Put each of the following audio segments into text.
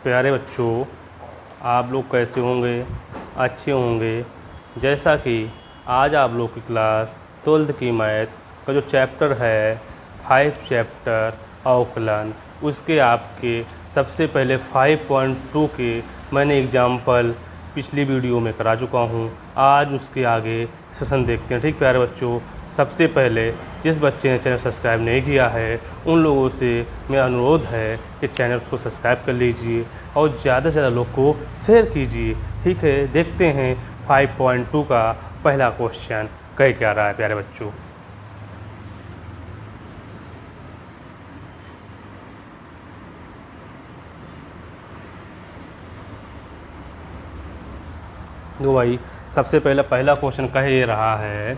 प्यारे बच्चों, आप लोग कैसे होंगे? अच्छे होंगे। जैसा कि आज आप लोग की क्लास 12th की मैथ का जो चैप्टर है 5 चैप्टर अवकलन, उसके आपके सबसे पहले 5.2 के मैंने एग्जाम्पल पिछली वीडियो में करा चुका हूँ। आज उसके आगे सेशन देखते हैं। ठीक प्यारे बच्चों, सबसे पहले जिस बच्चे ने चैनल सब्सक्राइब नहीं किया है उन लोगों से मेरा अनुरोध है कि चैनल को सब्सक्राइब कर लीजिए और ज़्यादा से ज़्यादा लोग को शेयर कीजिए। ठीक है, देखते हैं 5.2 का पहला क्वेश्चन कह क्या रहा है प्यारे बच्चों। तो भाई सबसे पहला क्वेश्चन कह ये रहा है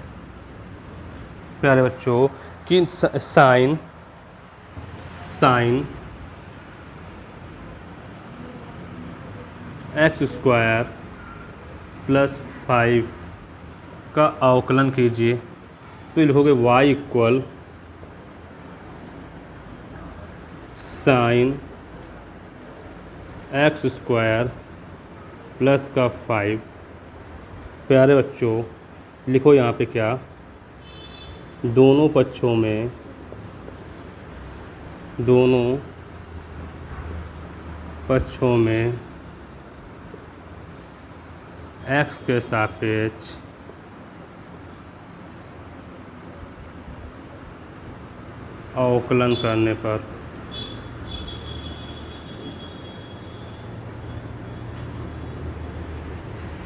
प्यारे बच्चों कि साइन एक्स स्क्वायर प्लस 5 का अवकलन कीजिए। तो ये लिखोगे y equal sine x square plus का 5। प्यारे बच्चों लिखो यहाँ पे क्या, दोनों पक्षों में x के सापेक्ष अवकलन करने पर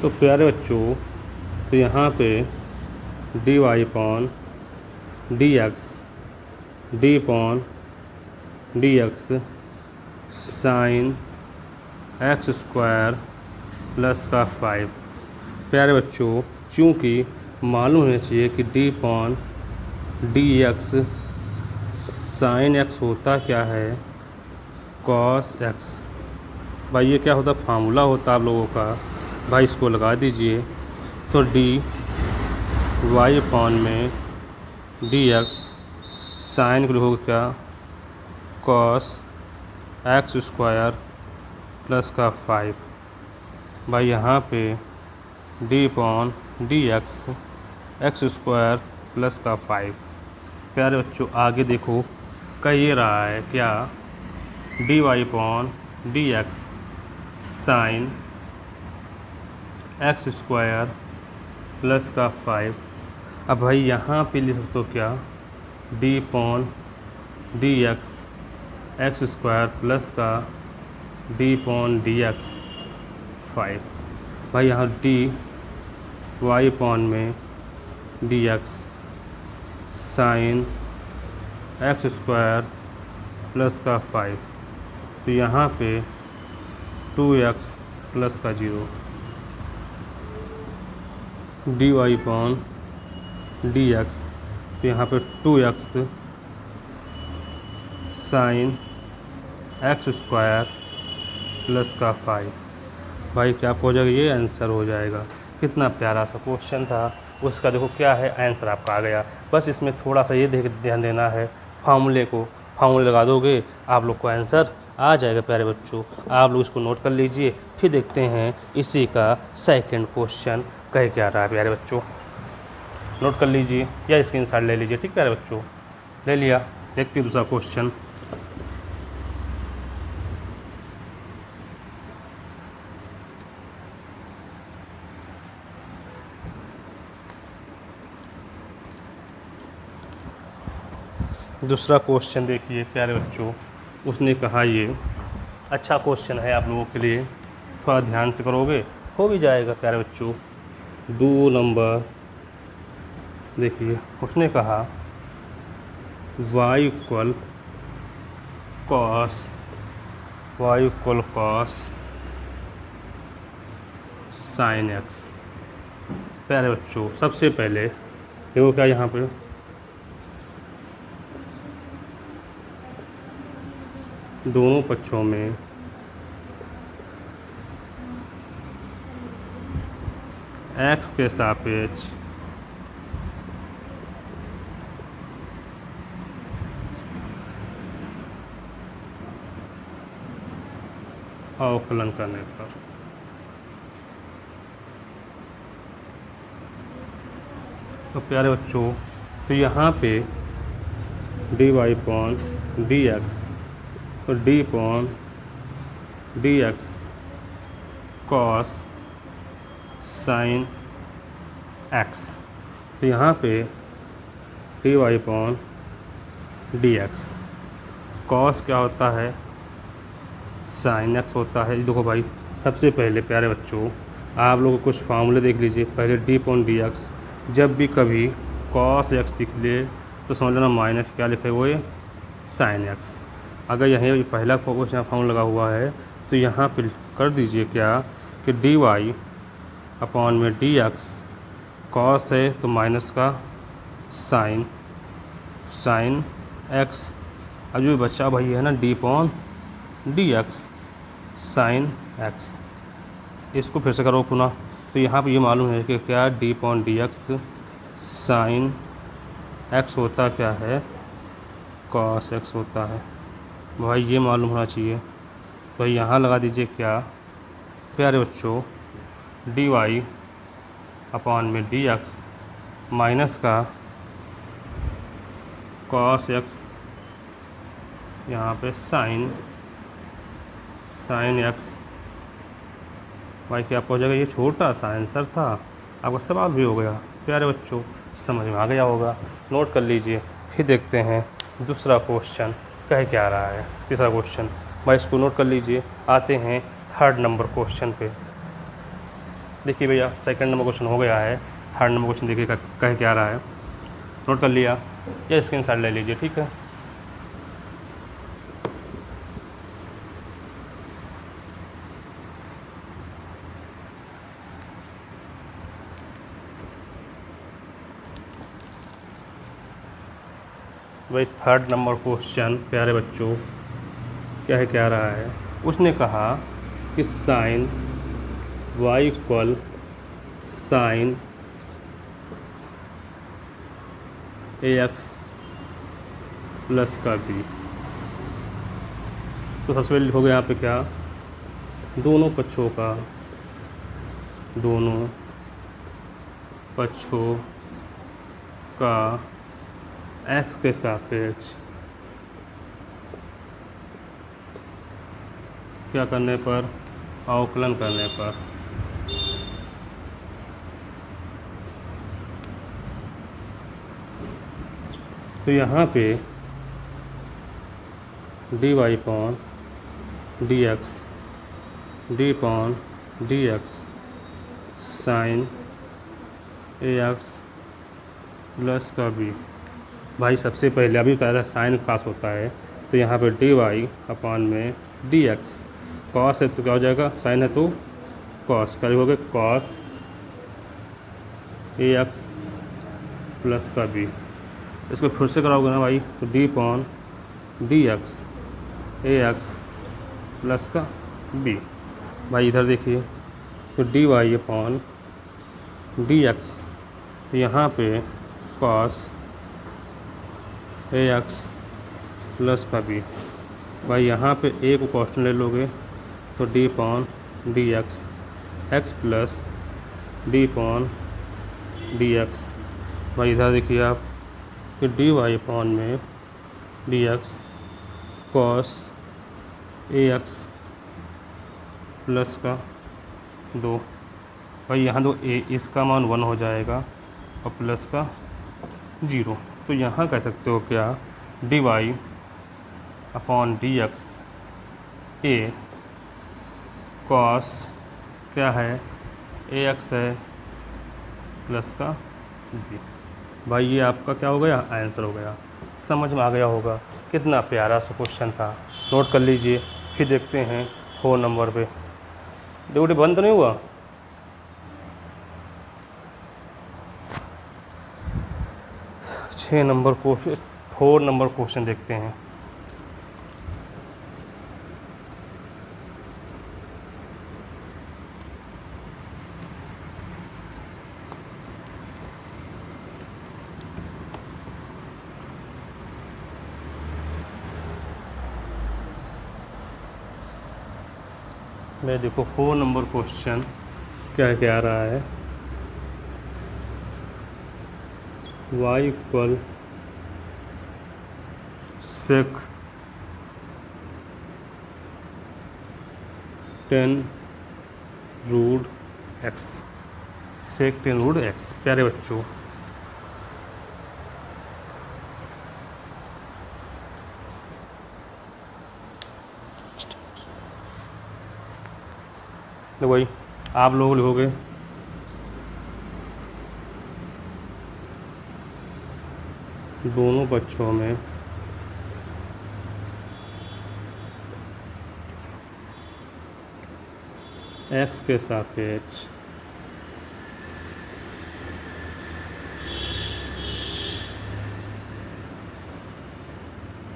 तो प्यारे बच्चों तो यहाँ पे dy upon dx sine x square plus का 5। प्यारे बच्चों चूँकि मालूम होना चाहिए कि d upon dx sine x होता क्या है, cos x। भाई ये क्या होता, फार्मूला होता आप लोगों का, भाई इसको लगा दीजिए। तो dy अपॉन में dx साइन को लिखोगे क्या, cos एक्स स्क्वायर प्लस का 5। भाई यहाँ पे d upon dx x square plus का 5। प्यारे बच्चों आगे देखो कह ये रहा है क्या, dy upon dx sine x square plus का 5। अब भाई यहाँ पे लिख सकते हो क्या, d upon dx x square plus का d अपॉन dx 5। भाई यहाँ dy अपॉन में dx sine x square plus का 5। तो यहाँ पे 2x प्लस का 0 dy अपॉन dx। तो यहाँ पे 2x sine x square plus का 5। भाई क्या हो जाएगा, ये आंसर हो जाएगा। कितना प्यारा सा क्वेश्चन था, उसका देखो क्या है आंसर आपका आ गया। बस इसमें थोड़ा सा ये ध्यान देना है, फार्मूले लगा दोगे आप लोग को आंसर आ जाएगा। प्यारे बच्चों आप लोग इसको नोट कर लीजिए, फिर देखते हैं इसी का सेकंड क्वेश्चन कह क्या रहा है। प्यारे बच्चों नोट कर लीजिए या स्क्रीनशॉट ले लीजिए। ठीक प्यारे बच्चों, ले लिया, देखते हैं दूसरा क्वेश्चन। दूसरा क्वेश्चन देखिए प्यारे बच्चों, उसने कहा ये अच्छा क्वेश्चन है आप लोगों के लिए, थोड़ा ध्यान से करोगे हो भी जाएगा। प्यारे बच्चों 2 नंबर देखिए, उसने कहा y equal cos sine x। प्यारे बच्चों सबसे पहले देखो क्या यहाँ पे दोनों पक्षों में x के सापेक्ष अवकलन करने पर। तो प्यारे बच्चों, तो यहाँ पे dy अपॉन dx, तो d upon dx cos sin x, तो यहाँ पे dy अपॉन dx cos क्या होता है, sin x होता है। देखो भाई, सबसे पहले प्यारे बच्चों आप लोग कुछ फार्मूले देख लीजिए। पहले d अपॉन dx, जब भी कभी cos x दिख ले तो समझ लेना माइनस क्या लिखे हुए, sin x। अगर यहीं पहला फोकस यहाँ फार्मूला लगा हुआ है तो यहाँ पे कर दीजिए क्या कि dy अपॉन में dx cos है तो माइनस का sin x। अब जो बच्चा भाई है ना d upon dx sin x, इसको फिर से करो पुनः। तो यहाँ पे ये मालूम है कि क्या d upon dx sin x होता क्या है, cos x होता है। भाई ये मालूम होना चाहिए। तो यहाँ लगा दीजिए क्या प्यारे बच्चों, dy अपॉन में dx माइनस का cos x, यहाँ पे sin x। भाई क्या हो जाएगा, ये छोटा सा आंसर था, आपका सवाल भी हो गया। प्यारे बच्चों समझ में आ गया होगा, नोट कर लीजिए। फिर देखते हैं दूसरा क्वेश्चन कह क्या रहा है। तीसरा क्वेश्चन भाई इसको नोट कर लीजिए। आते हैं थर्ड नंबर क्वेश्चन पे। देखिए भैया, सेकंड नंबर क्वेश्चन हो गया है, थर्ड नंबर क्वेश्चन देखिए कह क्या रहा है। नोट कर लिया या स्क्रीनशॉट ले लीजिए, ठीक है। भाई थर्ड नंबर क्वेश्चन प्यारे बच्चों क्या रहा है। उसने कहा कि sine y equal sine ax plus का b। तो सबसे पहले लिखोगे यहाँ पे क्या, दोनों पक्षों का x के सापेक्ष क्या करने पर, अवकलन करने पर। तो यहाँ पे dy upon dx sine ax plus का b। भाई सबसे पहले अभी बताया था साइन कास होता है, तो यहाँ पे dy अपॉन में dx कॉस है तो क्या हो जाएगा, साइन है तो कॉस, क्या लिखोगे कॉस ax प्लस का b। इसको फिर से कराओगे ना भाई, तो d upon dx ax plus का b। भाई इधर देखिए, तो dy अपॉन dx, तो यहाँ पे cos ax प्लस का b। भाई यहाँ पे a को कॉन्स्टेंट ले लोगे तो d upon dx x plus d upon dx। भाई इधर देखिए आप कि dy अपॉन में dx cos ax प्लस का 2। भाई यहाँ तो a इसका मान 1 हो जाएगा और प्लस का 0। तो यहाँ कह सकते हो क्या, dy upon dx a cos क्या है, ax है प्लस का b। भाई ये आपका क्या हो गया, आंसर हो गया। समझ में आ गया होगा, कितना प्यारा सा क्वेश्चन था। नोट कर लीजिए। फिर देखते हैं 4 नंबर पे। ड्यूटी बंद तो नहीं हुआ। छः नंबर क्वेश्चन, 4 नंबर क्वेश्चन देखते हैं। मैं देखो 4 नंबर क्वेश्चन क्या क्या आ रहा है। y equal sec 10 root x, sec 10 root X. प्यारे बच्चों, तो भाई आप लोग लिखोगे दोनों बच्चों में x के सापेक्ष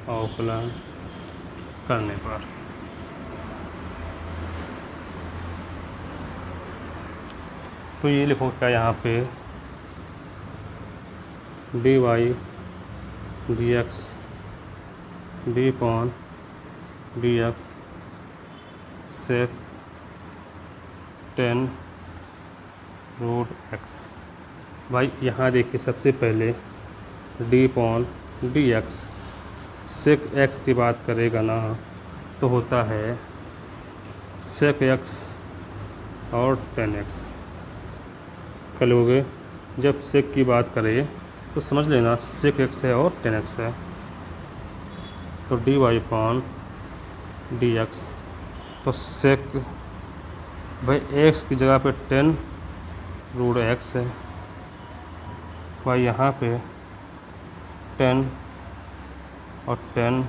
अवकलन करने पर तो ये लिखो क्या यहाँ पे dy dx d upon dx sec 10 root x. भाई यहाँ देखिए सबसे पहले d upon dx sec x की बात करेगा ना तो होता है सेक x और 10x। कल हो गए जब सेक की बात करें तो समझ लेना सेक x है और 10x है। तो dy पॉन dx तो सेक भाई x की जगह पे 10 रूट x है। भाई यहाँ पे 10 और 10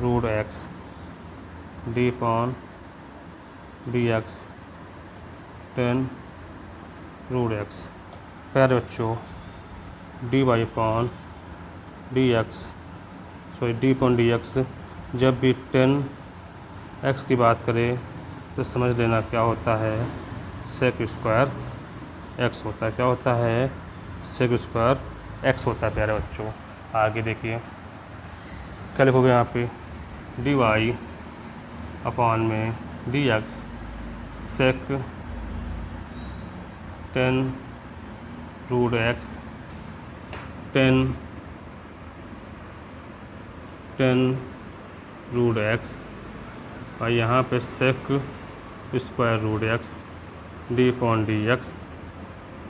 root x d upon dx 10 root x। प्यारे बच्चों dy upon dx sorry d upon dx जब भी 10x की बात करें तो समझ लेना क्या होता है सेक स्क्वायर x होता है। क्या होता है सेक स्क्वायर x होता है। प्यारे बच्चों आगे देखिए क्या लिखोगे यहाँ पे dy अपॉन में dx sec 10 root x 10 root x और यहाँ पे sec square root x D upon D x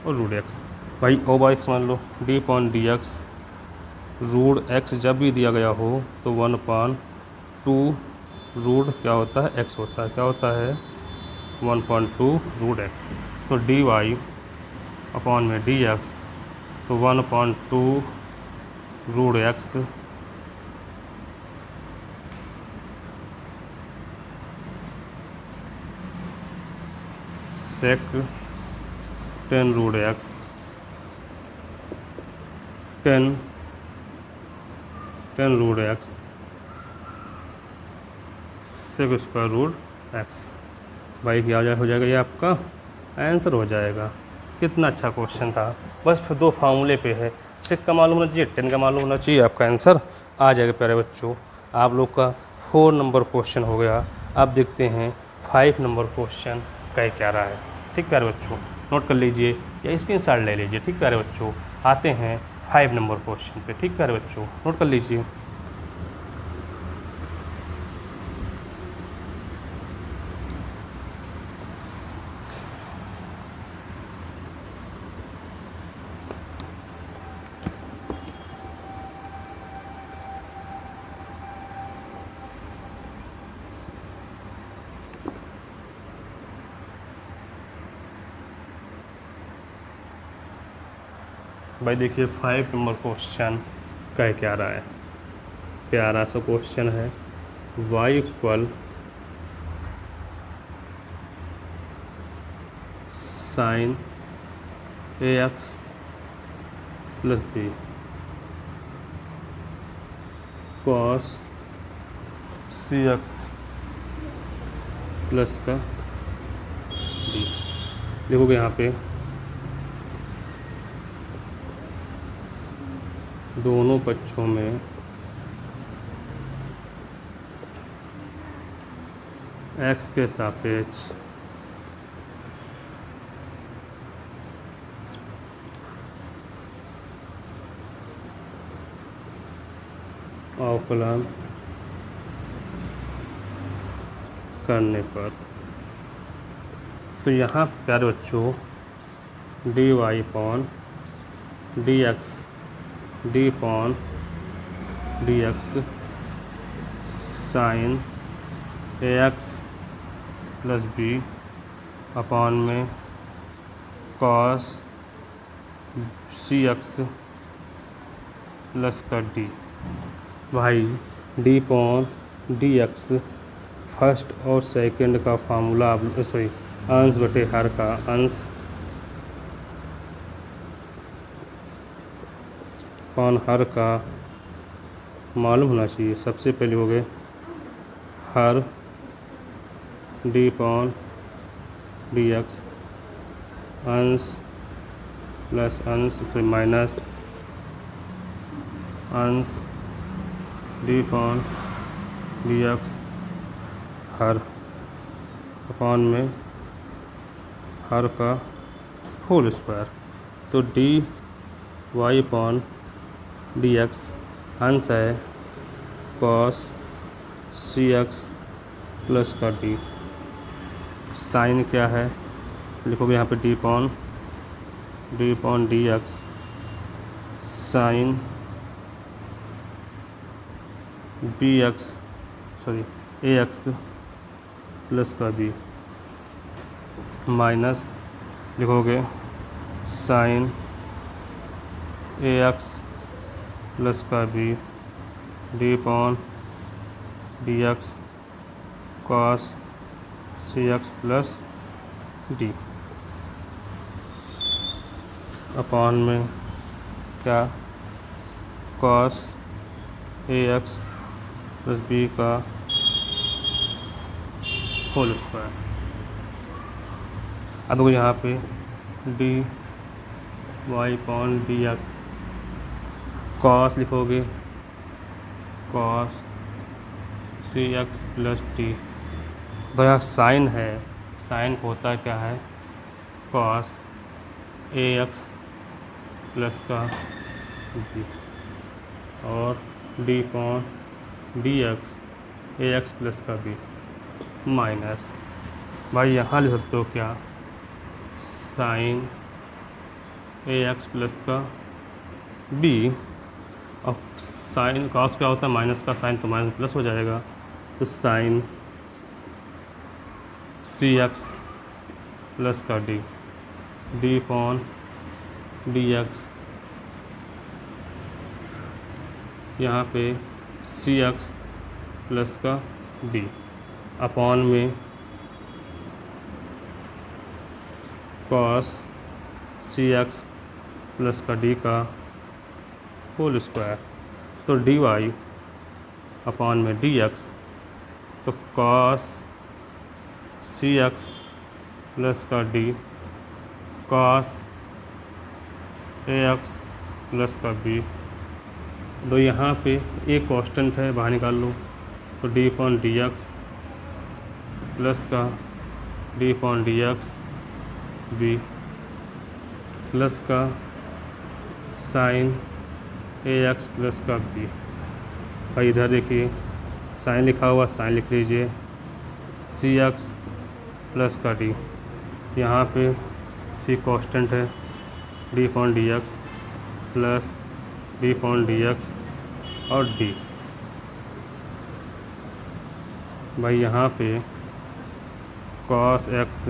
और रूट एक्स। भाई ओ बाई समझ लो D upon D x root X जब भी दिया गया हो तो 1/2 रूट क्या होता है एक्स होता है। क्या होता है 1/2 रूट एक्स। तो डी वाई अपॉन में डी एक्स तो 1/2 root x sec 10 root x 10 root x sec square root x. भाई क्या हो जाएगा ये आपका आंसर हो जाएगा। कितना अच्छा क्वेश्चन था। बस फिर 2 फार्मूले पे है, सेक का मालूम होना चाहिए 10 का मालूम होना चाहिए, आपका आंसर आ जाएगा। प्यारे बच्चों आप लोग का 4 नंबर क्वेश्चन हो गया। अब देखते हैं 5 नंबर क्वेश्चन क्या रहा है। ठीक प्यारे बच्चों नोट कर लीजिए या स्क्रीनशॉट ले लीजिए। ठीक प्यारे बच्चों आते हैं 5 नंबर क्वेश्चन पे। ठीक प्यारे बच्चों नोट कर लीजिए। भाई देखिए 5 नंबर क्वेश्चन क्या रहा है। प्यारा सा क्वेश्चन है y equal sine ax plus b cos cx plus का डी। देखोगे यहाँ पे दोनों पक्षों में एक्स के सापेक्ष अवकलन करने पर, तो यहाँ प्यारे बच्चों D Y upon D x D upon D x sine ए एक्स प्लस बी अपॉन में कॉस सी एक्स प्लस का डी। भाई D upon D x first और सेकंड का फार्मूला सॉरी अंश बटे हर का अंश पॉन हर का मालूम होना चाहिए। सबसे पहले हो गए हर डी पॉन डी एक्स अंश प्लस अंश फिर माइनस अंश डी पॉन डी एक्स हर अपॉन में हर का होल स्क्वायर। तो D Y upon D X अंश है कॉस सी एक्स प्लस का डी। साइन क्या है लिखोगे यहाँ पे D upon D x sine B X sorry A x plus का बी माइनस लिखोगे साइन ए एक्स प्लस का B D upon D x cos सी एक्स प्लस डी अपॉन में क्या cos a x plus b का whole square. अब देखो यहाँ पे d Y upon D x cos लिखोगे कॉस सी एक्स प्लस टी। तो यहाँ साइन है, साइन होता क्या है कॉस ए एक्स प्लस का बी और d upon D x a x plus का बी माइनस भाई यहाँ ले सकते हो क्या साइन ए एक्स प्लस का बी। और साइन कॉस क्या होता है माइनस का साइन, तो माइनस प्लस हो जाएगा। तो साइन सी एक्स प्लस का d d upon D x यहाँ पे सी एक्स प्लस का डी अपॉन में कॉस सी एक्स प्लस का डी का होल स्क्वायर। तो डी वाई अपॉन में डी एक्स, तो कॉस सी एक्स प्लस का d cos a x plus का बी। तो यहाँ पे एक कांस्टेंट है बाहर निकाल लो, तो d upon D x plus का d upon D x b plus का साइन ए एक्स प्लस का बी। और इधर देखिए साइन लिखा हुआ, साइन लिख लीजिए सी एक्स प्लस का डी। यहाँ पे सी कांस्टेंट है d upon D x plus d upon D x और डी। भाई यहाँ पे cos x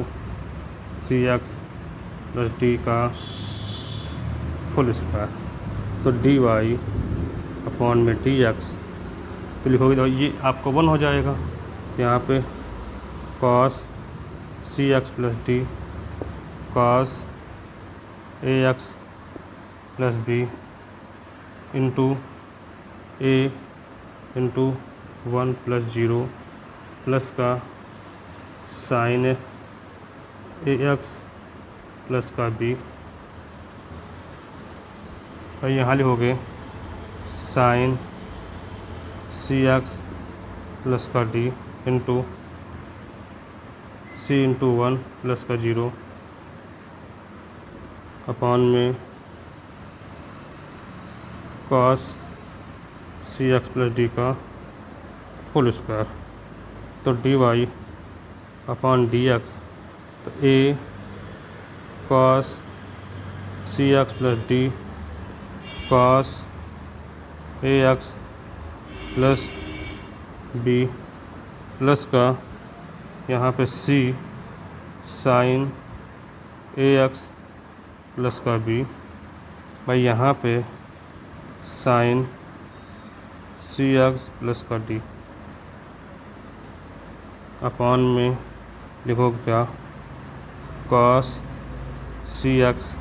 c x plus d का फुल स्क्वायर। तो डी वाई अपॉन में डी एक्स तो लिखोगे तो ये आपको 1 हो जाएगा। यहाँ पे cos C x plus d cos a x plus b into a into 1 plus 0 plus का साइन ए एक्स प्लस का बी। और यहाँ लिखोगे साइन सी एक्स प्लस का d into c into 1 plus का 0 अपॉन में कॉस सी एक्स प्लस डी का whole square. तो D y upon d x, तो a cos C x plus d cos a x plus B plus का यहाँ पे सी sign ए x plus का B, भाई यहाँ पे साइन सी एक्स प्लस का डी अपॉन में लिखो क्या, कॉस सी एक्स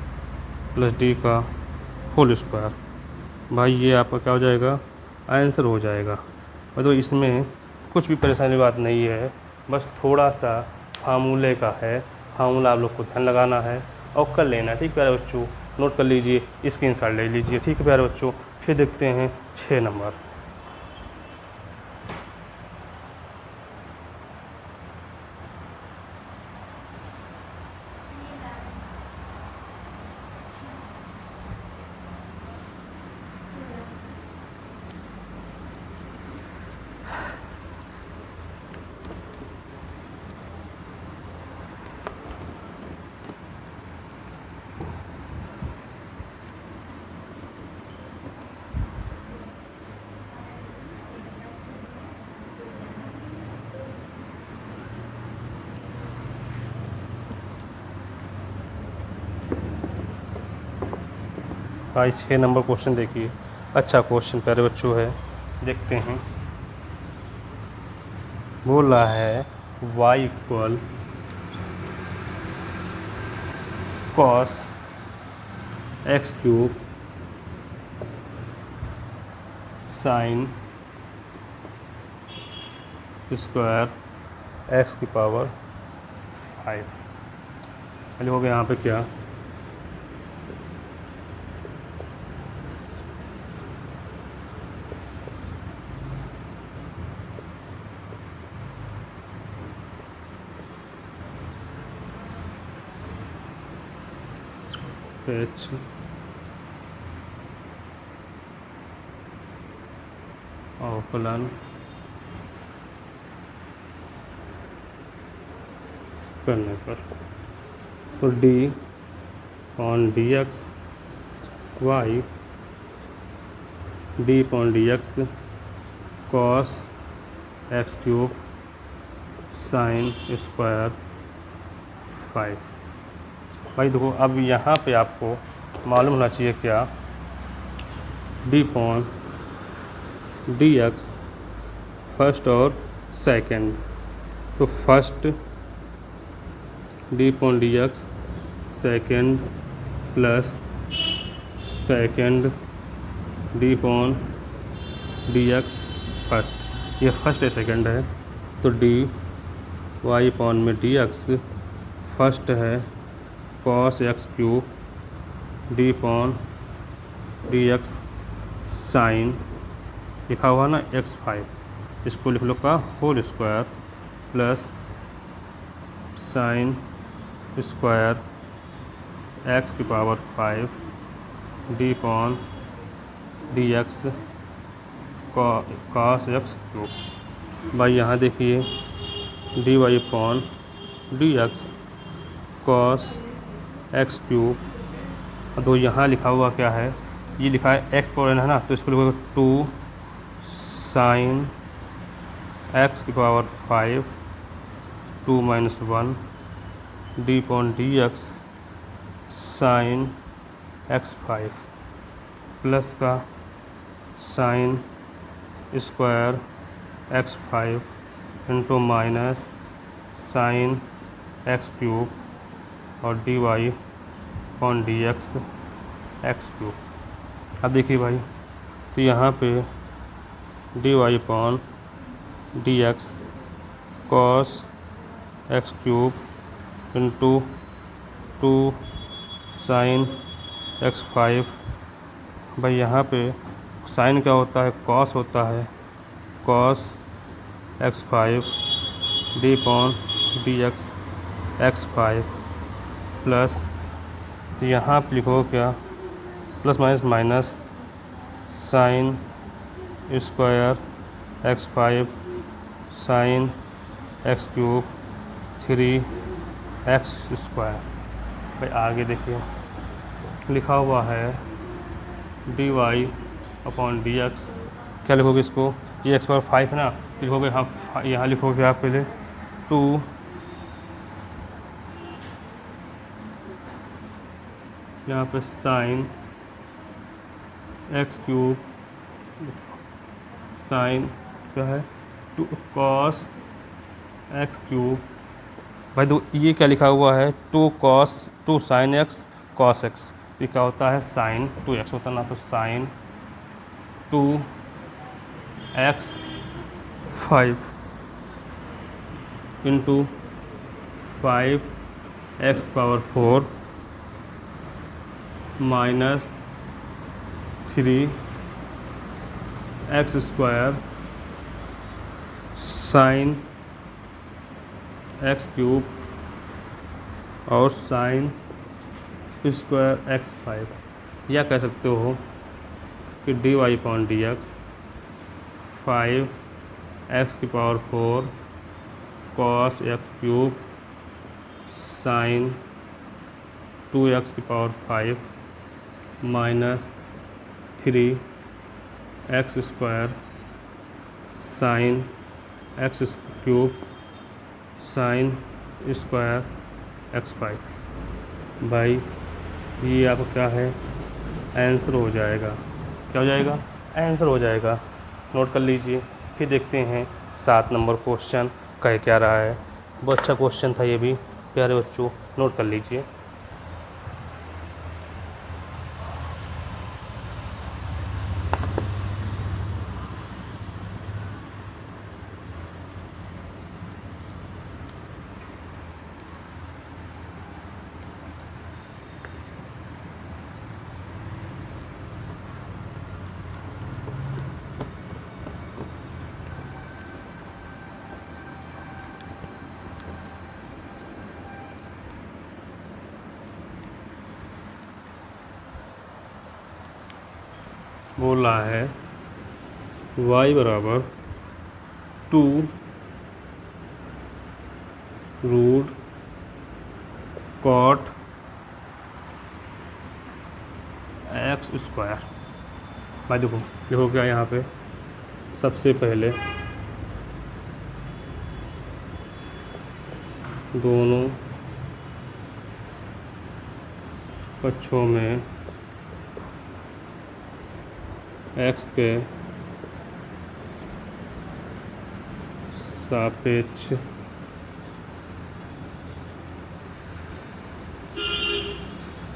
प्लस डी का होल स्क्वायर। भाई ये आपका क्या हो जाएगा, आंसर हो जाएगा। और तो इसमें कुछ भी परेशानी बात नहीं है, बस थोड़ा सा फार्मूले का है, फार्मूला आप लोग को ध्यान लगाना है और कर लेना। ठीक प्यारे बच्चों, नोट कर लीजिए, स्क्रीनशॉट ले लीजिए। ठीक है प्यारे बच्चों, फिर देखते हैं 6 नंबर। भाई 6 नंबर क्वेश्चन देखिए, अच्छा क्वेश्चन प्यारे बच्चों है, देखते हैं। बोला है y equal cos x cube sine square x की पावर 5। पहले हो गया यहाँ पे क्या, एच अवकलन करने पर, तो d on d x y d upon d x cos x cube sine square 5। भाई देखो, अब यहाँ पे आपको मालूम होना चाहिए क्या, d upon d x first और सेकंड। तो first d upon d x second plus second d upon d x first, ये फर्स्ट है सेकेंड है। तो डी वाई अपॉन में डी एक्स फर्स्ट है cos x cube d upon d x sine लिखा हुआ ना x5, इसको लिख लो का whole square plus sine square x की power 5 d upon d x cos x cube. भाई यहाँ देखिए d y upon d x cos x cube, तो यहाँ लिखा हुआ क्या है, ये लिखा है एक्स पावर n है ना, तो इसको लिखोगे 2 साइन एक्स की power 5 2 minus 1 d upon d x sine x5 plus का sine square x5 into minus sine x cube और d y upon d x x cube. अब देखिए भाई, तो यहाँ पे d y upon d x cos x cube into 2 sine x5। भाई यहाँ पे साइन क्या होता है, कॉस होता है, cos x5 d upon d x x5 plus, तो यहाँ आप लिखो क्या, plus minus minus sine square x5 sine x³ 3x²। भाई आगे देखिए लिखा हुआ है dy/dx, क्या लिखोगे इसको, ये x5 है ना, तो लिखोगे हाँ, यहाँ लिखोगे आप पहले 2 यहाँ पे साइन x³ साइन क्या है 2 cos x³। भाई दो ये क्या लिखा हुआ है 2 साइन x cos x, ये क्या होता है साइन 2x होता है ना, तो sign 2x5 into 5x⁴ minus 3x² sine x³ और साइन स्क्वायर x5, या कह सकते हो कि dy/dx 5x⁴ cos x³ sine 2x⁵ minus 3x² sine x³ sine square x5। भाई ये आपका क्या है आंसर हो जाएगा, क्या हो जाएगा आंसर हो जाएगा। नोट कर लीजिए। फिर देखते हैं 7 नंबर क्वेश्चन कह क्या रहा है। बहुत अच्छा क्वेश्चन था ये भी प्यारे बच्चों, नोट कर लीजिए। बोल रहा है y बराबर 2 रूट कॉट x²। भाई देखो देखो क्या यहाँ पे सबसे पहले दोनों पक्षों में x के सापेक्ष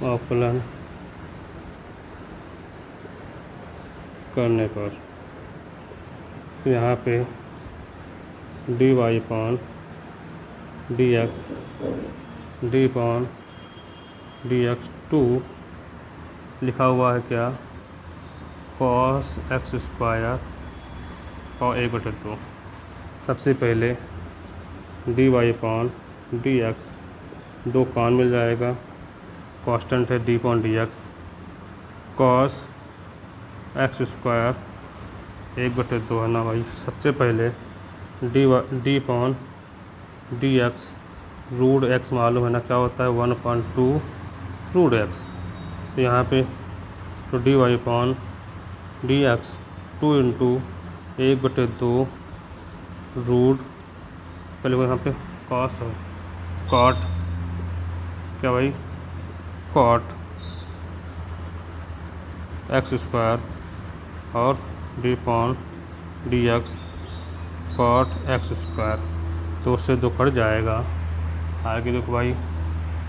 अवकलन करने पर यहाँ पे dy/dx dy/dx 2 लिखा हुआ है क्या cos x² और 1/2। सबसे पहले dy/dx 2 कान मिल जाएगा, कांस्टेंट है d/dx cos x² 1/2 है ना भाई। सबसे पहले d/dx रूट x मालूम है ना क्या होता है 1/2 रूट x, तो यहाँ पे तो dy/dx 2 इंटू 1/2 रूट, पहले वो यहाँ पे कॉस्ट है कॉट क्या भाई कॉट x² और d/dx कॉट x², तो उससे 2 कट जाएगा। आगे देखो भाई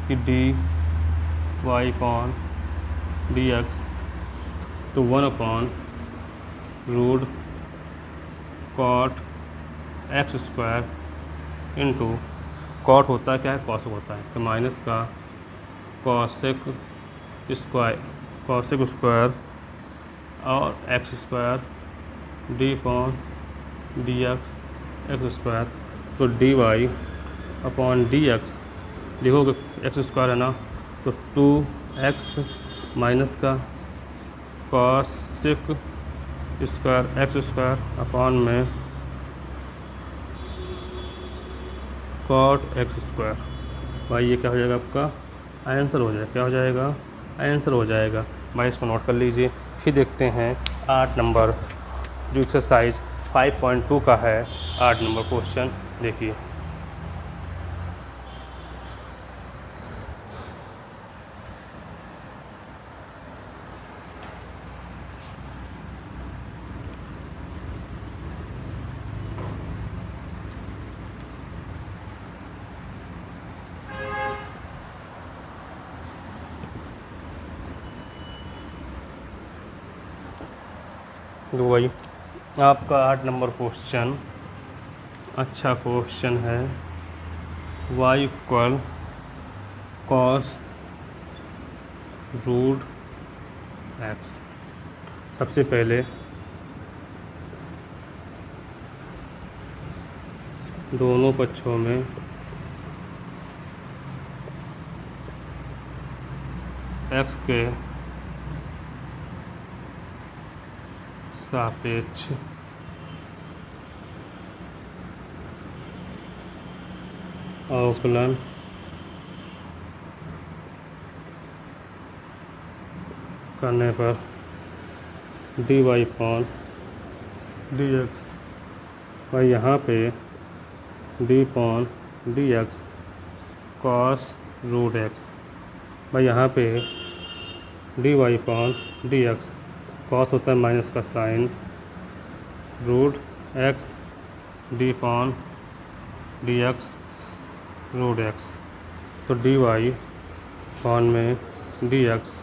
कि dy/dx तो 1/√ कॉट x² इंटू कॉट होता है क्या है कॉसेक होता है, तो माइनस का कॉसेक स्क्वायर और x² d/dx x², तो dy/dx लिखोगे एक्स स्क्वायर है ना, तो 2x माइनस का cosec square x square upon में कॉट एक्स स्क्वायर। भाई ये क्या हो जाएगा आपका आंसर हो जाएगा, क्या हो जाएगा आंसर हो जाएगा। भाई इसको नोट कर लीजिए। फिर देखते हैं 8 नंबर जो एक्सरसाइज 5.2 का है। 8 नंबर क्वेश्चन देखिए। तो भाई आपका 8 नंबर क्वेश्चन अच्छा क्वेश्चन है। y equal cos root x. सबसे पहले दोनों पक्षों में x के सापेक्ष अवकलन करने पर dy अपॉन dx। भाई यहाँ पे d upon d x cos root x. भाई यहाँ पे d y upon d x cos होता है माइनस का sine root x d upon d x root x. तो डी वाई अपॉन में डी एक्स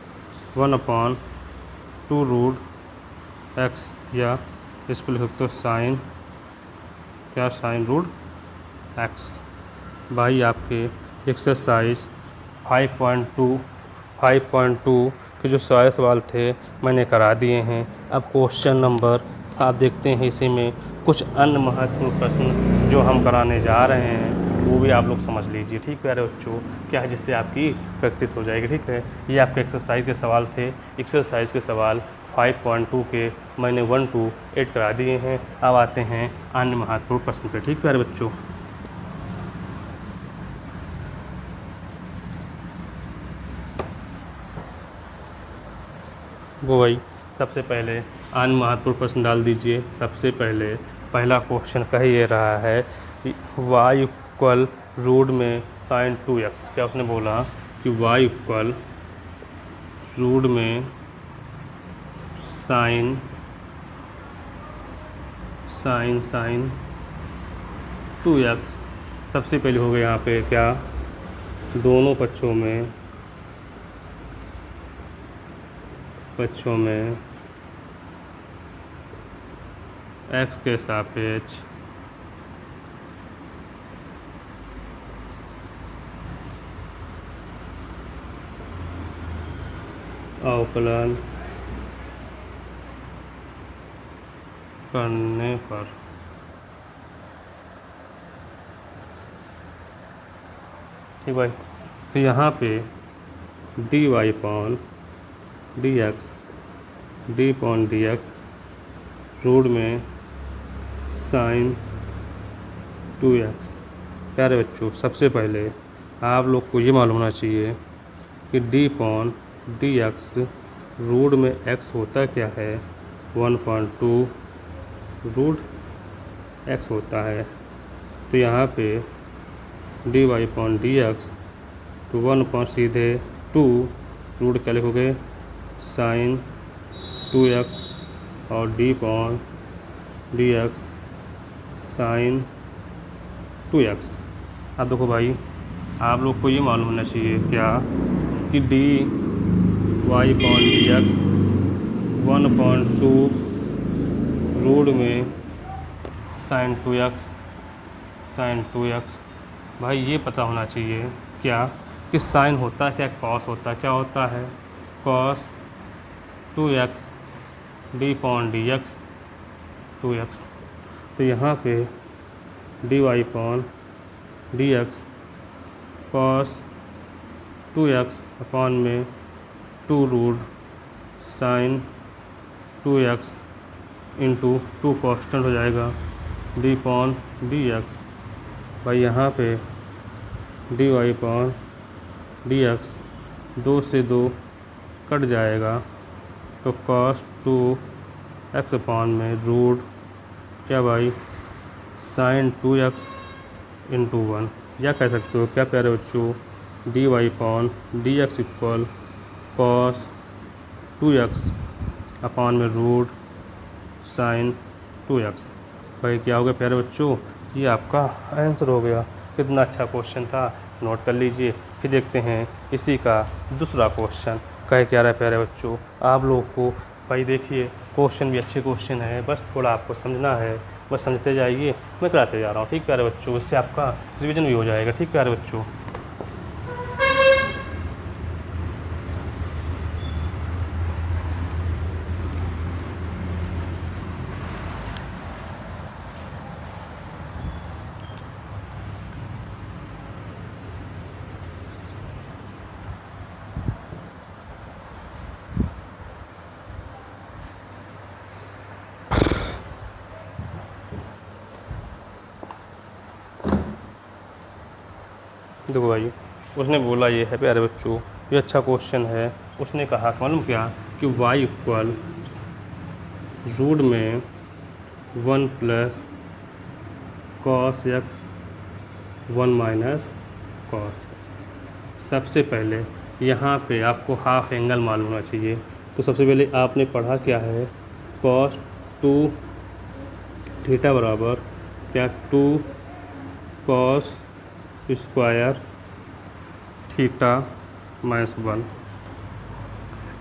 1/2 रूट एक्स, या इसको लिख सकते हो साइन क्या साइन रूट एक्स। भाई आपके एक्सरसाइज 5.2 के जो सारे सवाल थे मैंने करा दिए हैं। अब क्वेश्चन नंबर आप देखते हैं, इसी में कुछ अन्य महत्वपूर्ण प्रश्न जो हम कराने जा रहे हैं वो भी आप लोग समझ लीजिए। ठीक है प्यारे बच्चों, क्या है जिससे आपकी प्रैक्टिस हो जाएगी। ठीक है, ये आपके एक्सरसाइज के सवाल थे। एक्सरसाइज के सवाल 5.2 के मैंने 1 to 8 करा दिए हैं। अब आते हैं अन्य महत्वपूर्ण प्रश्न पे। ठीक है प्यारे बच्चों, वो भाई सबसे पहले अन्य महत्वपूर्ण प्रश्न डाल दीजिए। सबसे पहले पहला क्वेश्चन कह ये रहा है y इक्वल रूट में साइन 2x। क्या उसने बोला कि y इक्वल रूट में साइन 2x। सबसे पहले हो गया यहाँ पे क्या, दोनों पक्षों में x के सापेक्ष अवकलन करने पर ठीक भाई। तो यहाँ पे d y upon d x root में साइन 2x। प्यारे बच्चों, सबसे पहले आप लोग को ये मालूम होना चाहिए कि d upon d x root में x होता क्या है 1/2 रूट x होता है। तो यहाँ पे d y upon d x तो 1 सीधे 2 रूट क्या लिखोगे साइन 2x और d upon d x sine 2x। अब देखो भाई, आप लोग को ये मालूम होना चाहिए क्या कि d y upon d x 1/2 root में साइन 2x। भाई ये पता होना चाहिए क्या कि साइन होता है क्या कॉस होता है, क्या होता है cos 2x d upon d x 2x। तो यहाँ पे d y upon d x cos 2x upon में 2 root sine 2x into 2 constant हो जाएगा डी अपॉन डी एक्स। भाई यहाँ पे d y upon d x 2 से 2 कट जाएगा तो कॉस 2x अपॉन में रूट क्या भाई साइन 2x इंटू 1, या कह सकते हो क्या प्यारे बच्चों D y upon d x equal cos 2x upon में रूट साइन 2x। भाई क्या हो गया प्यारे बच्चों, ये आपका आंसर हो गया। कितना अच्छा क्वेश्चन था, नोट कर लीजिए। फिर देखते हैं इसी का दूसरा क्वेश्चन कह क्या रहा है प्यारे बच्चों। आप लोगों को भाई देखिए क्वेश्चन भी अच्छे क्वेश्चन है, बस थोड़ा आपको समझना है, बस समझते जाइए, मैं कराते जा रहा हूँ। ठीक प्यारे बच्चों, इससे आपका रिवीजन भी हो जाएगा। ठीक प्यारे बच्चों, देखो भाई उसने बोला ये है प्यारे बच्चों, ये अच्छा क्वेश्चन है। उसने कहा मालूम क्या कि y इक्वल रूट में 1 plus cos x 1 minus cos x. सबसे पहले यहाँ पे आपको हाफ एंगल मालूम होना चाहिए। तो सबसे पहले आपने पढ़ा क्या है, कॉस 2 थीटा बराबर क्या 2 कॉस स्क्वायर थीटा माइनस 1।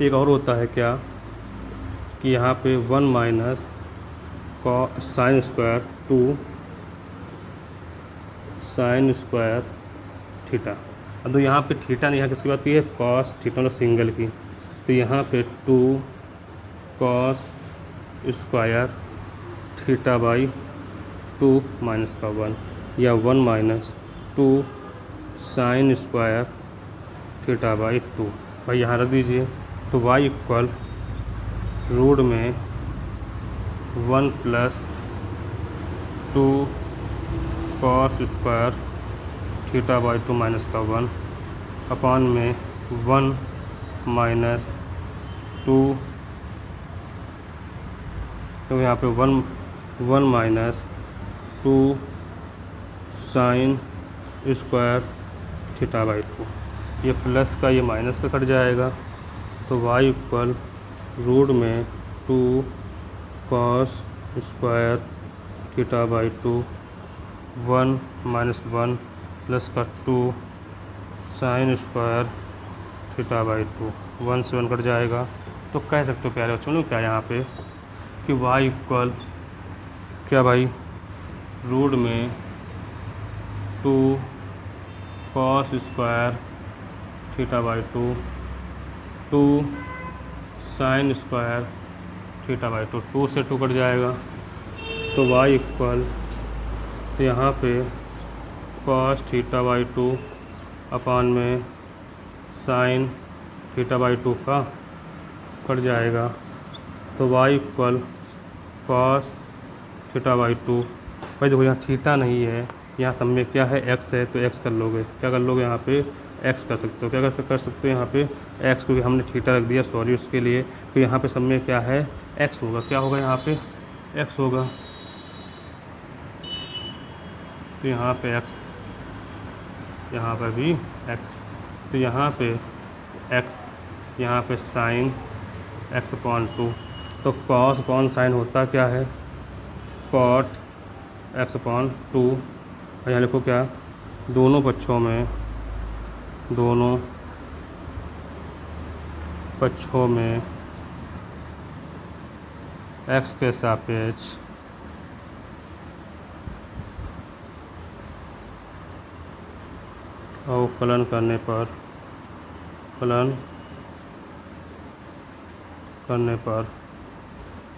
एक और होता है क्या कि यहाँ पे 1 minus sine square 2 sine square theta. अब तो यहाँ पे थीटा नहीं है, किसकी बात की है, कॉस थीटा मतलब सिंगल की। तो यहाँ पे 2 cos square theta by 2 minus का 1, या 1 minus 2 sine square theta by 2। भाई यहाँ रख दीजिए। तो y इक्वल रूट में 1 plus 2 cos square theta by 2 minus का 1 अपॉन में 1 माइनस 2, तो यहाँ पे 1 minus 2 sine square theta by 2। ये प्लस का ये माइनस का कट जाएगा। तो y इक्वल रूट में 2 cos square theta by 2 1 minus 1 plus का 2 साइन स्क्वायर थीटा बाई 2, 1 से 1 कट जाएगा। तो कह सकते हो प्यारे बच्चों क्या यहाँ पे कि y इक्वल क्या भाई रूट में 2 cos square theta by 2 2 sine square theta by 2, 2 से 2 कट जाएगा। तो y इक्वल तो यहाँ पे कॉस थीटा बाई 2 अपॉन में साइन थीटा बाई 2 का कट जाएगा। तो y equal cos theta by 2। भाई देखो यहाँ थीटा नहीं है, यहाँ सब में क्या है x है, तो x कर लोगे, क्या कर लोगे यहाँ पे x कर सकते हो। क्या कर सकते हो यहाँ पे x, क्योंकि हमने थीटा रख दिया सॉरी उसके लिए। तो यहाँ पे सब में क्या है x होगा, क्या होगा यहाँ पे x होगा। तो यहाँ पे x, यहाँ पर भी x, तो यहाँ पे x, यहाँ पे साइन x अपॉन 2। तो कॉस अपॉन साइन होता क्या है कॉट x अपॉन 2। और यहाँ लिखो क्या दोनों पक्षों में x के सापेक्ष अवकलन करने पर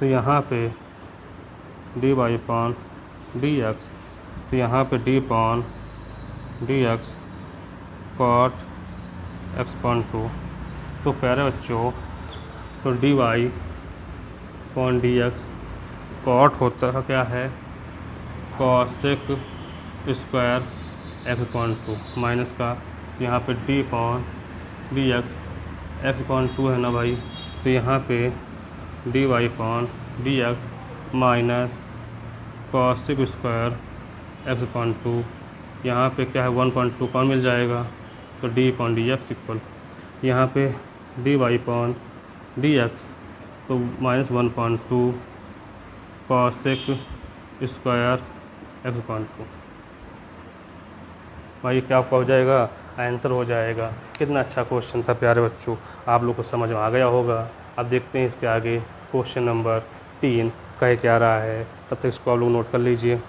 तो यहाँ पे d y upon d x, तो यहाँ पे d upon d x cot x/2। तो प्यारे बच्चों, तो dy अपॉन dx कॉट होता है क्या है, कॉसेक स्क्वायर x/2 माइनस का यहाँ पे d अपॉन dx x/2 है ना भाई, तो यहाँ पे dy upon dx minus cosec square x/2, यहाँ पे क्या है 1/2 कौन मिल जाएगा, तो d अपॉन dx इक्वल यहाँ पे dy अपॉन dx तो -1/2 कॉसेक स्क्वायर x/2। भाई क्या आपका हो जाएगा, आंसर हो जाएगा। कितना अच्छा क्वेश्चन था प्यारे बच्चों, आप लोग को समझ में आ गया होगा। अब देखते हैं इसके आगे क्वेश्चन नंबर 3 कह क्या रहा है, तब तक इसको आप लोग नोट कर लीजिए।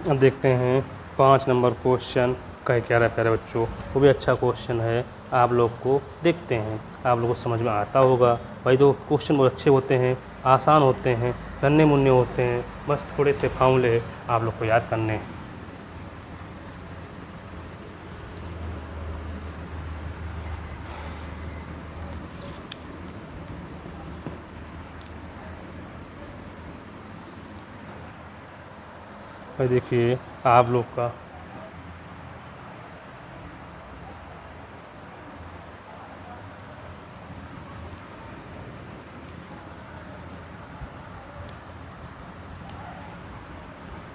अब देखते हैं 5 नंबर क्वेश्चन कह क्या रहा है प्यारे बच्चों, वो भी अच्छा क्वेश्चन है। आप लोग को देखते हैं, आप लोग को समझ में आता होगा। भाई तो क्वेश्चन बहुत अच्छे होते हैं, आसान होते हैं, नन्हे मुन्ने होते हैं, बस थोड़े से फार्मूले आप लोग को याद करने हैं। भाई देखिए आप लोग का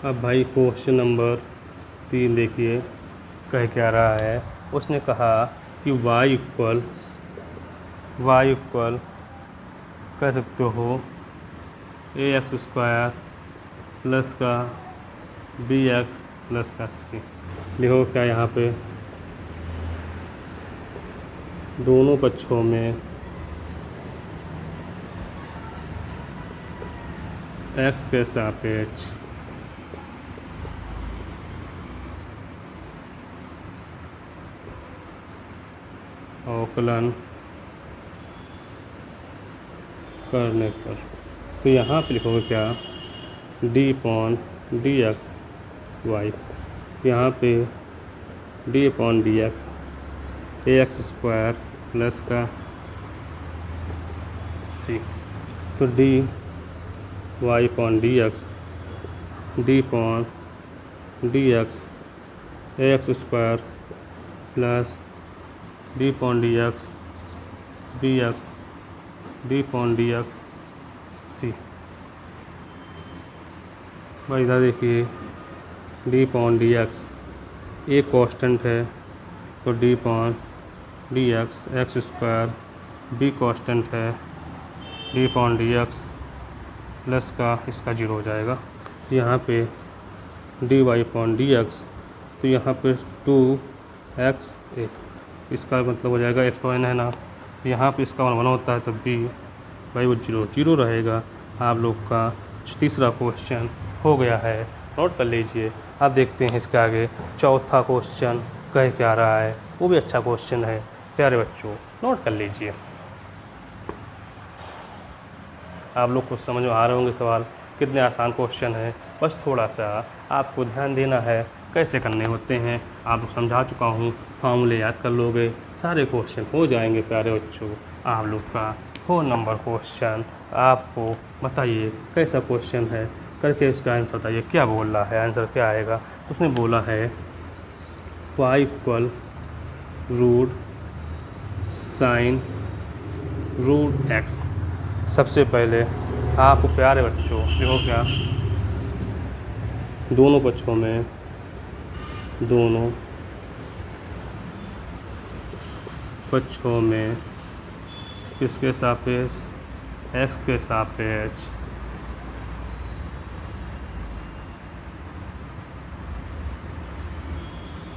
अब भाई क्वेश्चन नंबर 3 देखिए कह क्या रहा है। उसने कहा कि y इक्वल कह सकते हो ax स्क्वायर प्लस का bx प्लस का c। देखो क्या यहाँ पे दोनों पक्षों में x के सापेक्ष अवकलन करने पर, तो यहाँ पे लिखोगे क्या d अपॉन dx y, यहाँ पे d upon dx ax square plus का c, तो d y upon dx d upon dx ax square plus d upon dx bx d upon dx c। भाई इधर देखिए d अपॉन dx एक constant है, तो d upon dx x square b constant है, d upon dx plus का इसका 0 हो जाएगा। यहाँ पे dy अपॉन dx, तो यहाँ पे 2x इसका मतलब हो जाएगा एक्सपोनेंट है ना, तो यहाँ पे इसका 1 होता है, तब भी भाई वो 0 रहेगा। आप लोग का तीसरा क्वेश्चन हो गया है, नोट कर लीजिए। अब देखते हैं इसके आगे चौथा क्वेश्चन कह क्या रहा है, वो भी अच्छा क्वेश्चन है प्यारे बच्चों, नोट कर लीजिए। आप लोग को समझ में आ रहे होंगे सवाल, कितने आसान क्वेश्चन है, बस थोड़ा सा आपको ध्यान देना है कैसे करने होते हैं। आप लोग समझा चुका हूँ, फार्मूले याद कर लोगे, सारे क्वेश्चन हो जाएंगे प्यारे बच्चों। आप लोग का 4 नंबर क्वेश्चन, आपको बताइए कैसा क्वेश्चन है, करके उसका आंसर बताइए। क्या बोल रहा है, आंसर क्या आएगा, तो उसने बोला है y equal root sine root x। सबसे पहले आपको प्यारे बच्चों देखो क्या, दोनों पक्षों में किसके सापेक्ष, x के सापेक्ष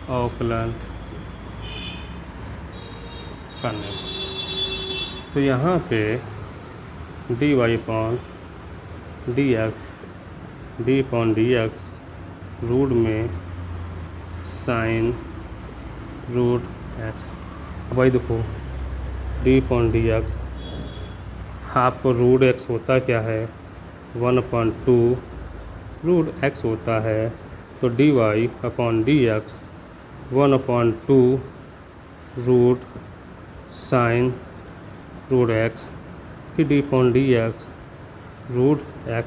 अवकलन करने। तो यहाँ पे dy upon dx d upon dx root में साइन रूट x। अब भाई देखो d अपॉन dx आपको रूट x होता क्या है 1/2 रूट x होता है, तो dy upon dx 1/2 root sine root x कि d upon dx root x।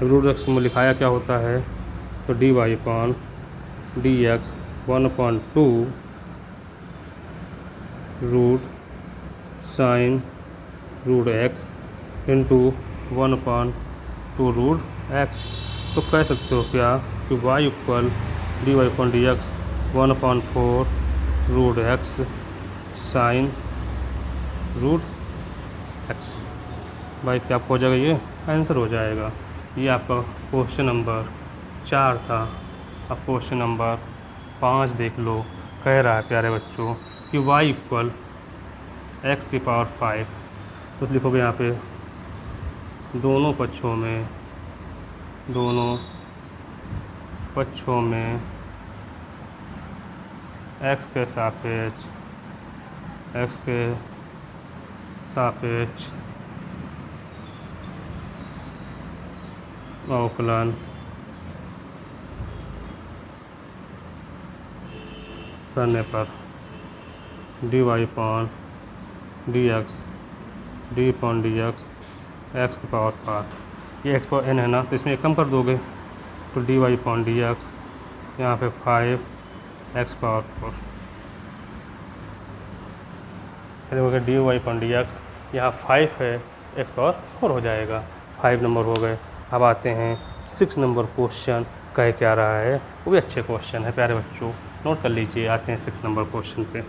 Root x में लिखाया क्या होता है, तो dy upon dx 1/2 root sine root x into 1/2 root x। तो कह सकते हो क्या कि y equal dy upon dx 1/4 root x sine root x। भाई क्या हो जाएगा, ये आंसर हो जाएगा। ये आपका क्वेश्चन नंबर 4 था। अब क्वेश्चन नंबर 5 देख लो। कह रहा है प्यारे बच्चों कि y इक्वल x की पावर 5। तो लिखोगे यहाँ पे दोनों पक्षों में x के सापेक्ष अवकलन करने पर dy upon dx d upon dx x की पावर 5। ये x पावर n है ना, तो इसमें कम कर दोगे तो dy अपॉन dx यहाँ पे 5x पावर 4। फिर dy अपॉन dx यहाँ 5 है, x पावर 4 हो जाएगा। 5 नंबर हो गए। अब आते हैं 6 नंबर क्वेश्चन। कह क्या रहा है, वो भी अच्छे क्वेश्चन है प्यारे बच्चों, नोट कर लीजिए। आते हैं 6 नंबर क्वेश्चन पे,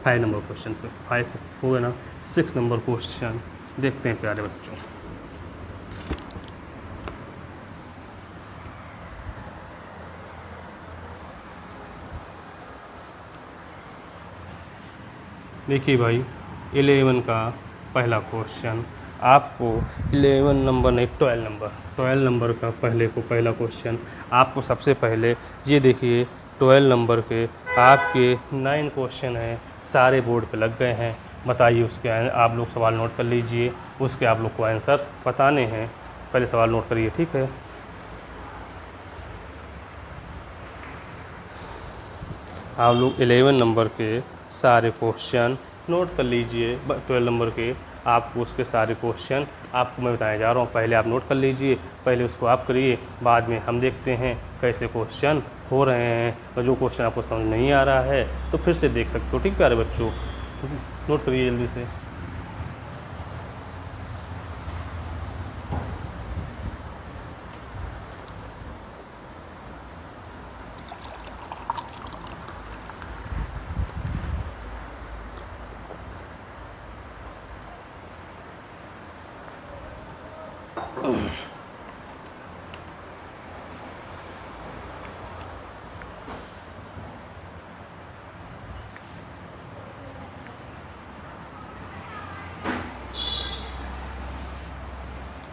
5 नंबर क्वेश्चन पे। 5 हो गया ना, 6 नंबर क्वेश्चन देखते हैं प्यारे बच्चों। देखिए भाई 11 का पहला क्वेश्चन आपको 11 नंबर नहीं 12 नंबर का पहला क्वेश्चन आपको सबसे पहले ये देखिए 12 नंबर के आपके 9 क्वेश्चन हैं, सारे बोर्ड पे लग गए हैं। बताइए उसके आप लोग सवाल नोट कर लीजिए, उसके आप लोग को आंसर बताने हैं। पहले सवाल नोट करिए, ठीक है। आप लोग 11 नंबर के सारे क्वेश्चन नोट कर लीजिए। 12 नंबर के आपको उसके सारे क्वेश्चन आपको मैं बताया जा रहा हूँ, पहले आप नोट कर लीजिए, पहले उसको आप करिए, बाद में हम देखते हैं कैसे क्वेश्चन हो रहे हैं। और जो क्वेश्चन आपको समझ नहीं आ रहा है तो फिर से देख सकते हो, ठीक प्यारे बच्चों। नोट करिए जल्दी से।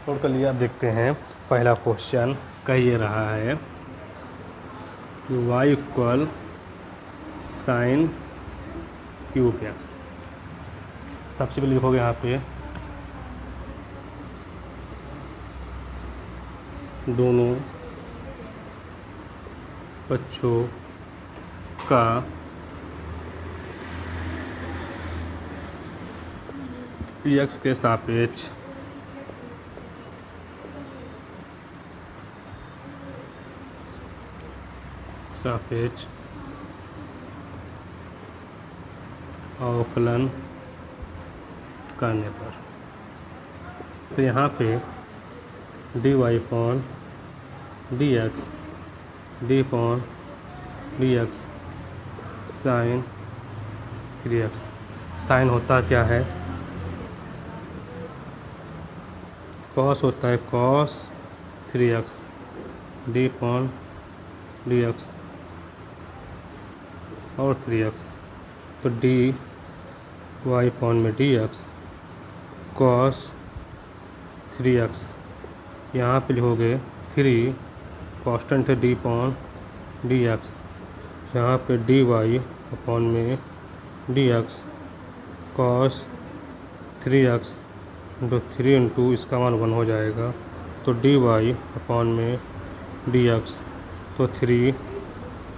नोट कर लिया। देखते हैं पहला क्वेश्चन कह ये रहा है कि y equal sine cube x. सबसे पहले लिखोगे यहाँ पे दोनों पक्षों का x के सापेक्ष अवकलन करने पर, तो यहाँ पे dy upon dx d upon dx sine 3x। Sine होता क्या है, कॉस होता है cos 3x d upon dx और 3x। तो d वाई अपॉन में डी एक्स कॉस 3x। यहाँ पे लिखोगे 3 कॉन्स्टेंट है डी अपॉन डी एक्स, यहाँ पे डी वाई अपॉन में d x cos 3x into 3 into इसका मान 1 हो जाएगा, तो डी वाई अपॉन में डी एक्स, तो 3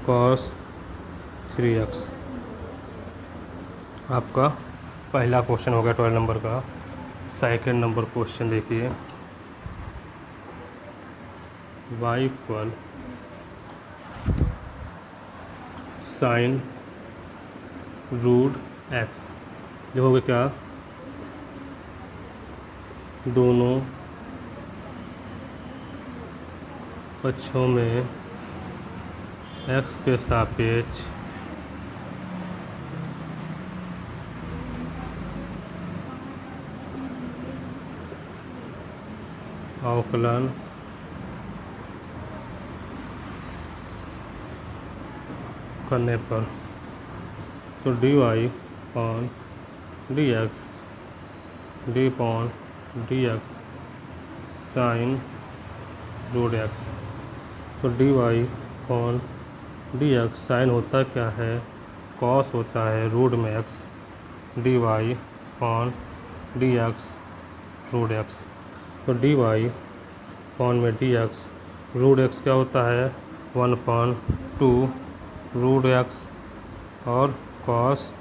कॉस 3x। आपका पहला क्वेश्चन हो गया 12 नंबर का। सेकंड नंबर क्वेश्चन देखिए, y equal sine root x. देखोगे क्या, दोनों पक्षों में x के सापेक्ष अवकलन करने पर, तो D y upon d x d upon d x sine root x, तो D y upon d x sine होता क्या है, कॉस होता है रूट में x, d y upon d x root x, तो डी वाई अपॉन में d x root x क्या होता है 1/2 रूट एक्स और कॉस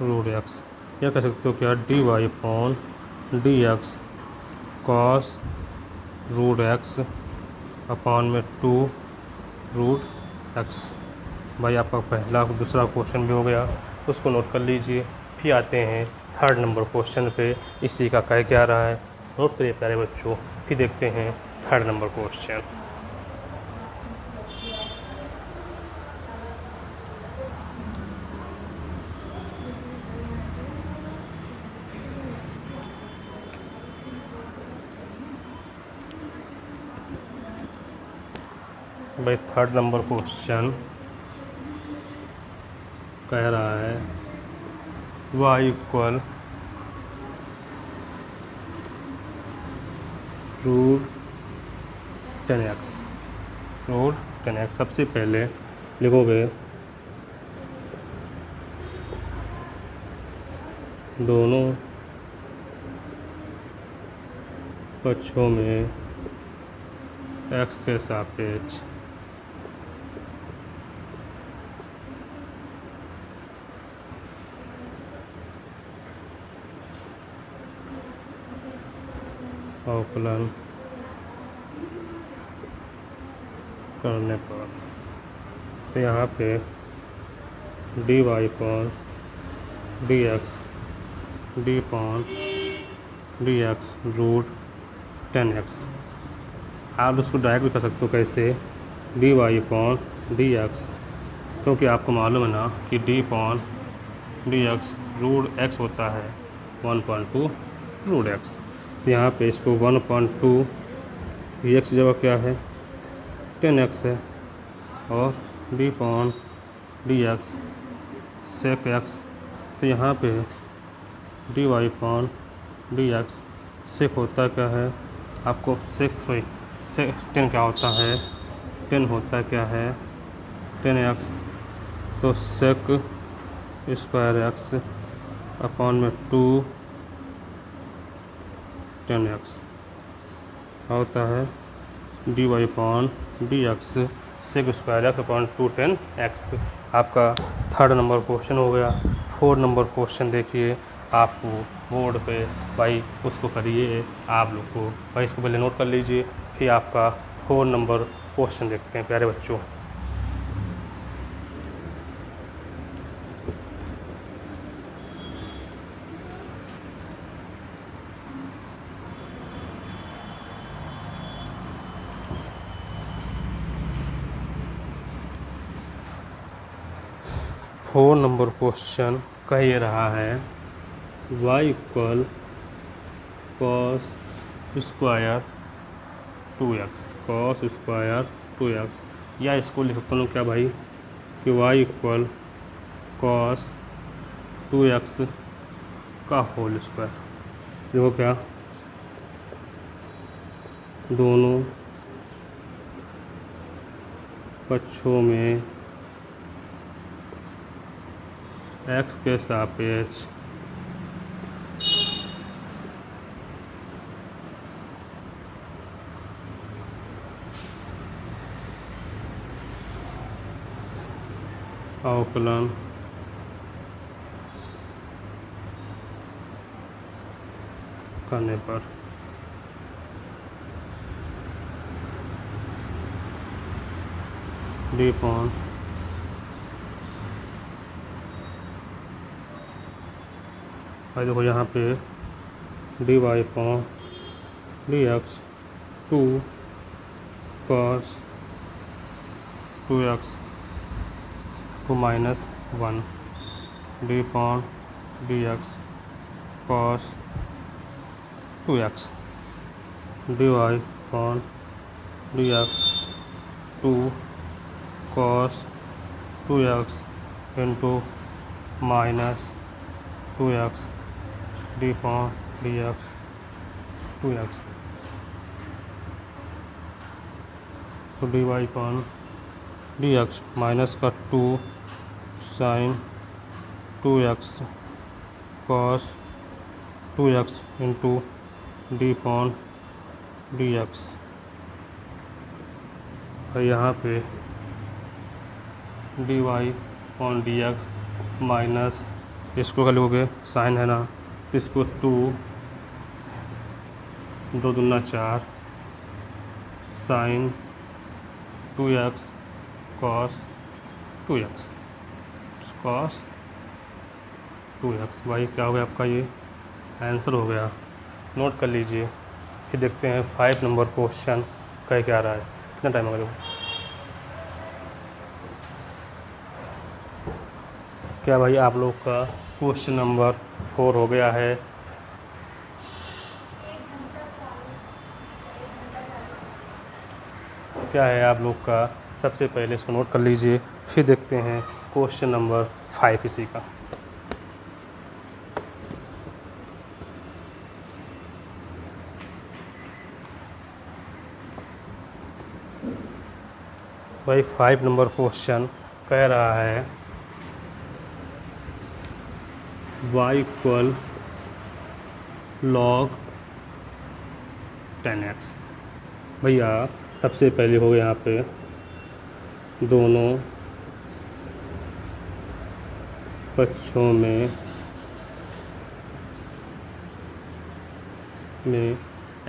रूट एक्स, या कह सकते हो क्या d y upon d x cos root x upon में 2 रूट एक्स। भाई आपका पहला दूसरा क्वेश्चन भी हो गया, उसको नोट कर लीजिए। फिर आते हैं थर्ड नंबर क्वेश्चन पे, इसी का कह क्या रहा है नोट करिए प्यारे बच्चों। फिर देखते हैं थर्ड नंबर क्वेश्चन। भाई थर्ड नंबर क्वेश्चन कह रहा है y equal root 10x। Root 10x सबसे पहले लिखोगे दोनों पक्षों में x के सापेक्ष अवकलन करने पर, तो यहाँ पे d y upon d x d upon d x root 10x। आप उसको डायरेक्ट भी कर सकते हो, कैसे d y upon d x, क्योंकि आपको मालूम है ना कि d upon d x root x होता है 1/2 रूट एक्स, तो यहाँ पे इसको 1/2 एक्स जगह क्या है 10x है, और d upon d x sec x, तो यहाँ पे d y upon d x sec होता क्या है आपको सेक 10 क्या होता है 10 होता क्या है 10x, तो सेक स्क्वायर एक्स अपॉन में 2 10x होता है d y upon d x sec square x upon 2 10x। आपका थर्ड नंबर क्वेश्चन हो गया। फोर्थ नंबर क्वेश्चन देखिए, आपको बोर्ड पे भाई उसको करिए आप लोग को, भाई इसको पहले नोट कर लीजिए। फिर आपका 4 नंबर क्वेश्चन देखते हैं प्यारे बच्चों। फोर नंबर क्वेश्चन कह ये रहा है y equal cos square 2x cos square 2x, या इसको लिख सकता हूँ क्या भाई कि y इक्वल कॉस 2x का होल स्क्वायर। देखो क्या, दोनों पक्षों में x के सापेक्ष अवकलन करने पर डी अपॉन भाई देखो यहाँ पे d y upon d x 2 cos 2x to -1 d upon d x cos 2x d y upon d x 2 cos 2x into -2x d upon d x 2x तो D y upon d x minus का 2 sine 2x cos 2x into d upon d x. यहाँ पे d y upon d x minus इसको कर लोगे sign है ना, तो इसको 2 2 दूना 4 sign 2x cos 2x cos 2x। भाई क्या हो गया आपका, ये आंसर हो गया। नोट कर लीजिए। फिर देखते हैं 5 नंबर क्वेश्चन कह क्या रहा है। कितना टाइम होगा देखो। क्या भाई आप लोग का क्वेश्चन नंबर 4 हो गया है। क्या है आप लोग का, सबसे पहले इसको नोट कर लीजिए, फिर देखते हैं क्वेश्चन नंबर 5 इसी का। भाई 5 नंबर क्वेश्चन कह रहा है y इक्वल log 10x। भैया सबसे पहले हो गया यहाँ पे दोनों पक्षों में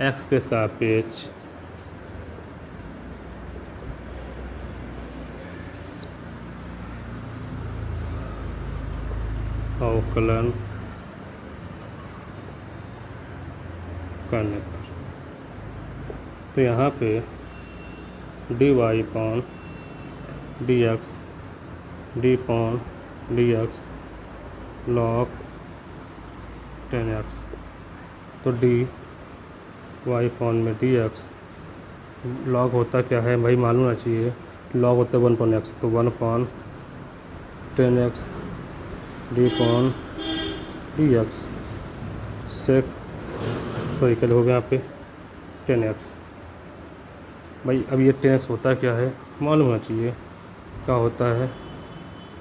x के सापेक्ष अवकलन करने पर, तो यहाँ पे d y upon d x d upon d x log 10x, तो डी वाई अपॉन में डी एक्स लॉग होता क्या है भाई मालूम होना चाहिए, लॉग होता है 1/x, तो 1/10x d upon d x sec sorry क्या हो गया यहाँ पे 10x। भाई अब ये 10x होता है क्या है मालूम होना चाहिए, क्या होता है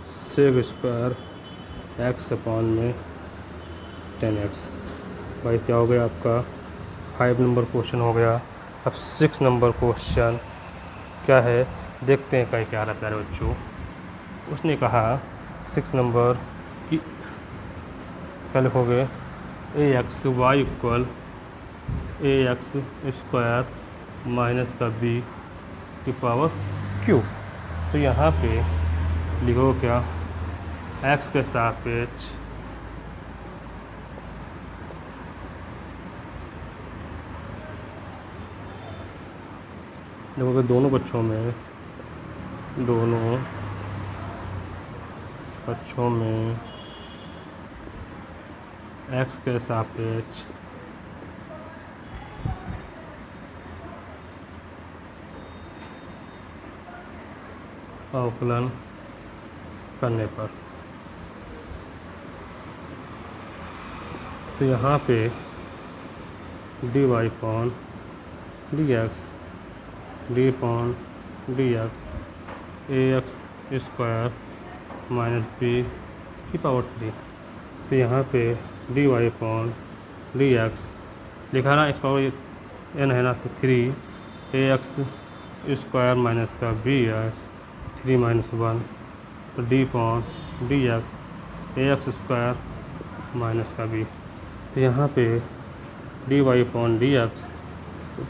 सेक स्क्वायर x अपॉन में 10x। भाई क्या हो गया आपका 5 नंबर क्वेश्चन हो गया। अब 6 नंबर क्वेश्चन क्या है देखते हैं, क्या आ रहा है प्यारे बच्चों। उसने कहा 6 नंबर की क्या लिखोगे ए एक्स वाई इक्वल ए एक्स स्क्वायर माइनस का बी की पावर क्यू। तो यहाँ पे लिखो क्या एक्स के सापेक्ष देखो कि दोनों पक्षों में x के सापेक्ष अवकलन करने पर तो यहाँ पे dy upon dx d upon dx ax square minus b की पावर 3। तो यहाँ पे dy अपॉन dx लिखा ना x पावर n है ना, तो 3 ax स्क्वायर माइनस का बी एक्स 3 माइनस 1, तो d upon dx ax square minus का बी। तो यहाँ पे dy अपॉन dx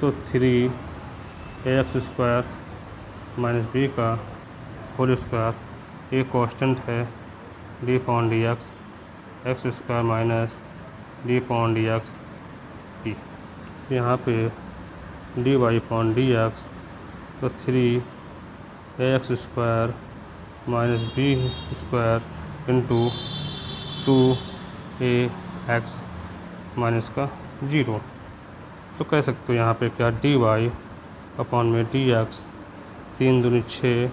तो 3 ax स्क्वायर माइनस बी का होल स्क्वायर, एक कांस्टेंट है d upon dx x square minus d upon dx d. यहाँ पे dy अपॉन dx तो 3 ax square minus b square into 2ax minus का 0। तो कह सकते हो यहाँ पे क्या dy अपॉन में dx 3 दूनी 6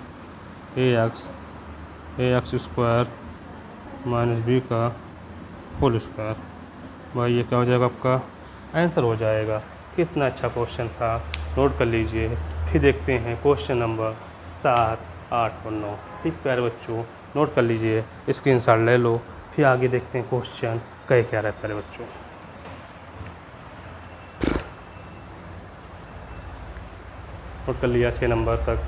ax स्क्वायर माइनस बी का होल स्क्वायर। भाई ये क्या हो जाएगा, आपका आंसर हो जाएगा। कितना अच्छा क्वेश्चन था, नोट कर लीजिए। फिर देखते हैं क्वेश्चन नंबर 7, 8 और 9। ठीक प्यारे बच्चों, नोट कर लीजिए, स्क्रीनशॉट ले लो। फिर आगे देखते हैं क्वेश्चन कह क्या रहा है प्यारे बच्चों। नोट कर लिया 6 नंबर तक,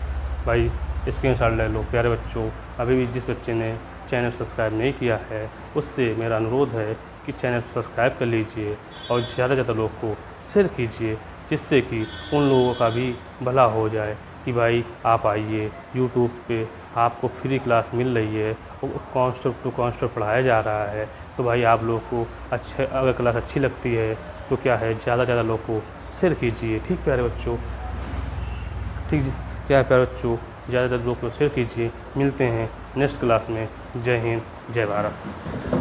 भाई स्क्रीनशॉट ले लो प्यारे बच्चों। अभी भी जिस बच्चे ने चैनल सब्सक्राइब नहीं किया है उससे मेरा अनुरोध है कि चैनल सब्सक्राइब कर लीजिए और ज़्यादा से ज़्यादा लोग को शेयर कीजिए, जिससे कि उन लोगों का भी भला हो जाए कि भाई आप आइए यूट्यूब पे, आपको फ्री क्लास मिल रही है, कॉन्सेप्ट टू कॉन्सेप्ट पढ़ाया जा रहा है। तो भाई आप लोग को अच्छे, अगर क्लास अच्छी लगती है तो क्या है, ज़्यादा से ज़्यादा लोग को शेयर कीजिए। ठीक प्यारे बच्चों, ठीक क्या है प्यारे बच्चों, ज़्यादा से ज़्यादा लोग को शेयर कीजिए। मिलते हैं नेक्स्ट क्लास में। जय हिंद, जय भारत।